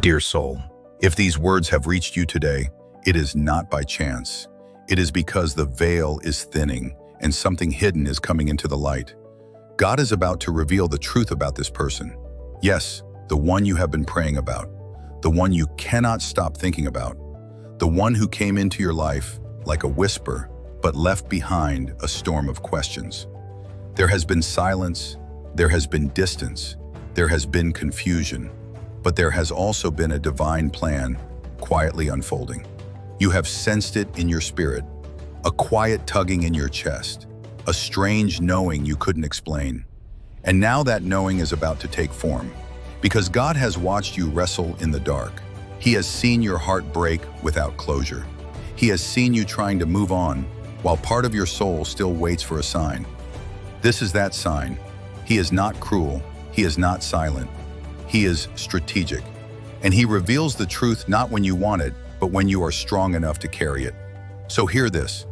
Dear soul, if these words have reached you today, it is not by chance. It is because the veil is thinning and something hidden is coming into the light. God is about to reveal the truth about this person. Yes, the one you have been praying about, the one you cannot stop thinking about, the one who came into your life like a whisper, but left behind a storm of questions. There has been silence, there has been distance, there has been confusion, but there has also been a divine plan quietly unfolding. You have sensed it in your spirit, a quiet tugging in your chest, a strange knowing you couldn't explain. And now that knowing is about to take form, because God has watched you wrestle in the dark. He has seen your heart break without closure. He has seen you trying to move on, while part of your soul still waits for a sign. This is that sign. He is not cruel. He is not silent. He is strategic. And he reveals the truth not when you want it, but when you are strong enough to carry it. So hear this.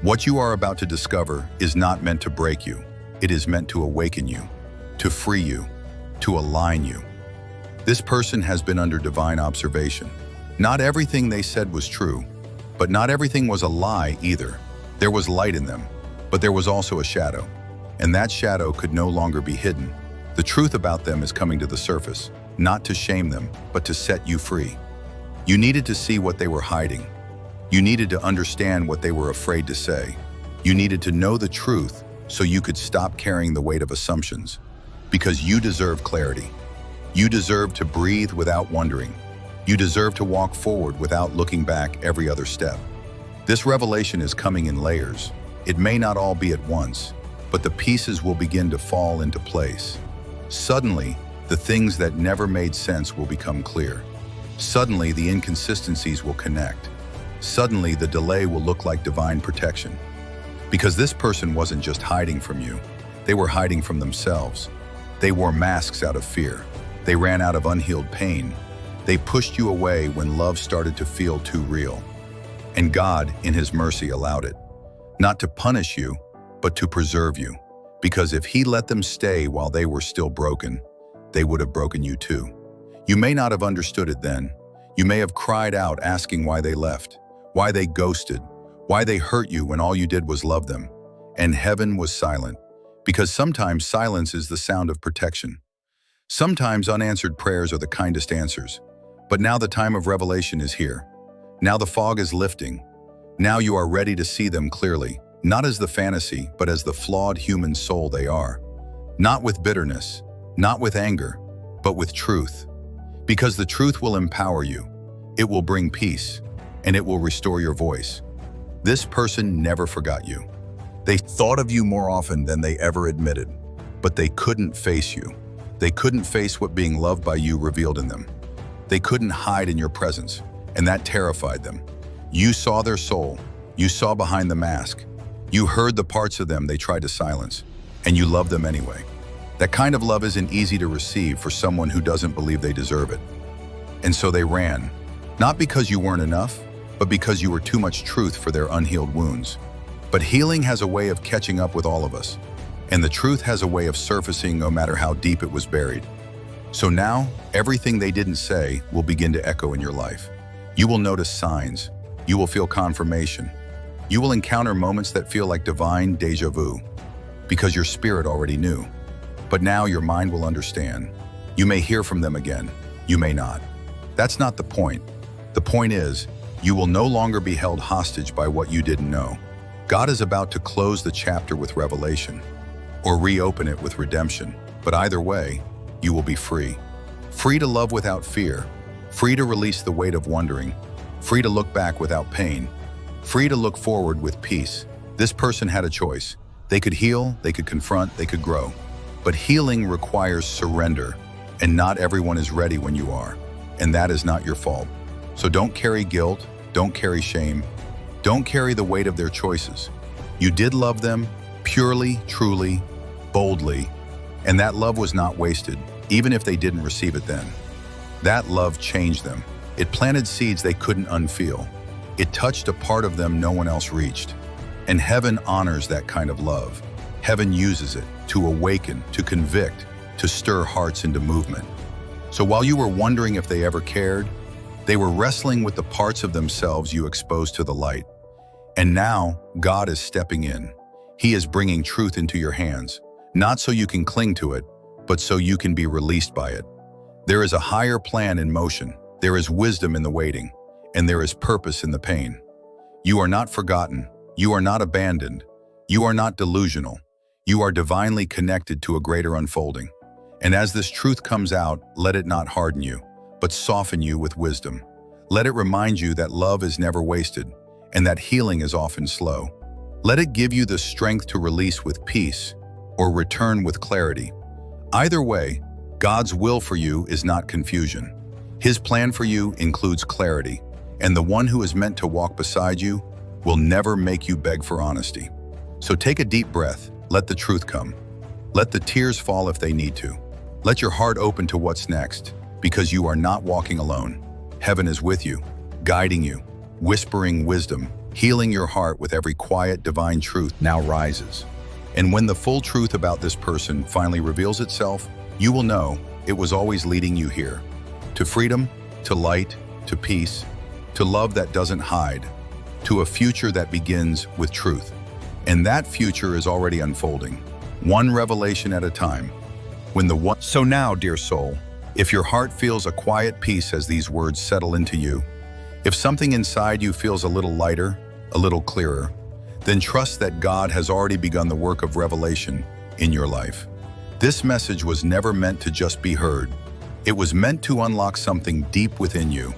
What you are about to discover is not meant to break you. It is meant to awaken you, to free you, to align you. This person has been under divine observation. Not everything they said was true, but not everything was a lie either. There was light in them, but there was also a shadow. And that shadow could no longer be hidden. The truth about them is coming to the surface, not to shame them, but to set you free. You needed to see what they were hiding. You needed to understand what they were afraid to say. You needed to know the truth so you could stop carrying the weight of assumptions. Because you deserve clarity. You deserve to breathe without wondering. You deserve to walk forward without looking back every other step. This revelation is coming in layers. It may not all be at once, but the pieces will begin to fall into place. Suddenly, the things that never made sense will become clear. Suddenly, the inconsistencies will connect. Suddenly, the delay will look like divine protection. Because this person wasn't just hiding from you. They were hiding from themselves. They wore masks out of fear. They ran out of unhealed pain. They pushed you away when love started to feel too real. And God, in His mercy, allowed it. Not to punish you, but to preserve you. Because if He let them stay while they were still broken, they would have broken you too. You may not have understood it then. You may have cried out asking why they left, why they ghosted, why they hurt you when all you did was love them. And heaven was silent. Because sometimes silence is the sound of protection. Sometimes unanswered prayers are the kindest answers. But now the time of revelation is here. Now the fog is lifting. Now you are ready to see them clearly. Not as the fantasy, but as the flawed human soul they are. Not with bitterness, not with anger, but with truth. Because the truth will empower you. It will bring peace, and it will restore your voice. This person never forgot you. They thought of you more often than they ever admitted, but they couldn't face you. They couldn't face what being loved by you revealed in them. They couldn't hide in your presence, and that terrified them. You saw their soul. You saw behind the mask. You heard the parts of them they tried to silence, and you loved them anyway. That kind of love isn't easy to receive for someone who doesn't believe they deserve it. And so they ran, not because you weren't enough, but because you were too much truth for their unhealed wounds. But healing has a way of catching up with all of us, and the truth has a way of surfacing no matter how deep it was buried. So now, everything they didn't say will begin to echo in your life. You will notice signs. You will feel confirmation. You will encounter moments that feel like divine déjà vu, because your spirit already knew. But now your mind will understand. You may hear from them again. You may not. That's not the point. The point is, you will no longer be held hostage by what you didn't know. God is about to close the chapter with revelation, or reopen it with redemption. But either way, you will be free. Free to love without fear. Free to release the weight of wondering. Free to look back without pain. Free to look forward with peace. This person had a choice. They could heal, they could confront, they could grow. But healing requires surrender, and not everyone is ready when you are. And that is not your fault. So don't carry guilt, don't carry shame, don't carry the weight of their choices. You did love them, purely, truly, boldly, and that love was not wasted, even if they didn't receive it then. That love changed them. It planted seeds they couldn't unfeel. It touched a part of them no one else reached. And heaven honors that kind of love. Heaven uses it to awaken, to convict, to stir hearts into movement. So while you were wondering if they ever cared, they were wrestling with the parts of themselves you exposed to the light. And now, God is stepping in. He is bringing truth into your hands, not so you can cling to it, but so you can be released by it. There is a higher plan in motion. There is wisdom in the waiting, and there is purpose in the pain. You are not forgotten. You are not abandoned. You are not delusional. You are divinely connected to a greater unfolding. And as this truth comes out, let it not harden you, but soften you with wisdom. Let it remind you that love is never wasted, and that healing is often slow. Let it give you the strength to release with peace or return with clarity. Either way, God's will for you is not confusion. His plan for you includes clarity, and the one who is meant to walk beside you will never make you beg for honesty. So take a deep breath, let the truth come. Let the tears fall if they need to. Let your heart open to what's next, because you are not walking alone. Heaven is with you, guiding you, whispering wisdom, healing your heart with every quiet divine truth now rises. And when the full truth about this person finally reveals itself, you will know it was always leading you here. To freedom, to light, to peace, to love that doesn't hide, to a future that begins with truth. And that future is already unfolding, one revelation at a time. So now, dear soul, if your heart feels a quiet peace as these words settle into you, if something inside you feels a little lighter, a little clearer, then trust that God has already begun the work of revelation in your life. This message was never meant to just be heard. It was meant to unlock something deep within you,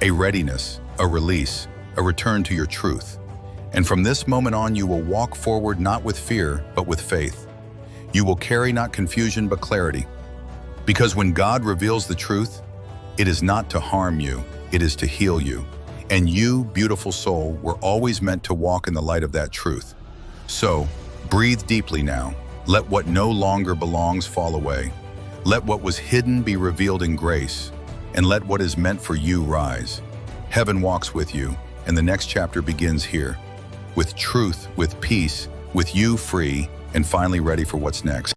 a readiness, a release, a return to your truth. And from this moment on, you will walk forward not with fear, but with faith. You will carry not confusion, but clarity. Because when God reveals the truth, it is not to harm you, it is to heal you. And you, beautiful soul, were always meant to walk in the light of that truth. So, breathe deeply now. Let what no longer belongs fall away. Let what was hidden be revealed in grace. And let what is meant for you rise. Heaven walks with you, and the next chapter begins here. With truth, with peace, with you free, and finally ready for what's next.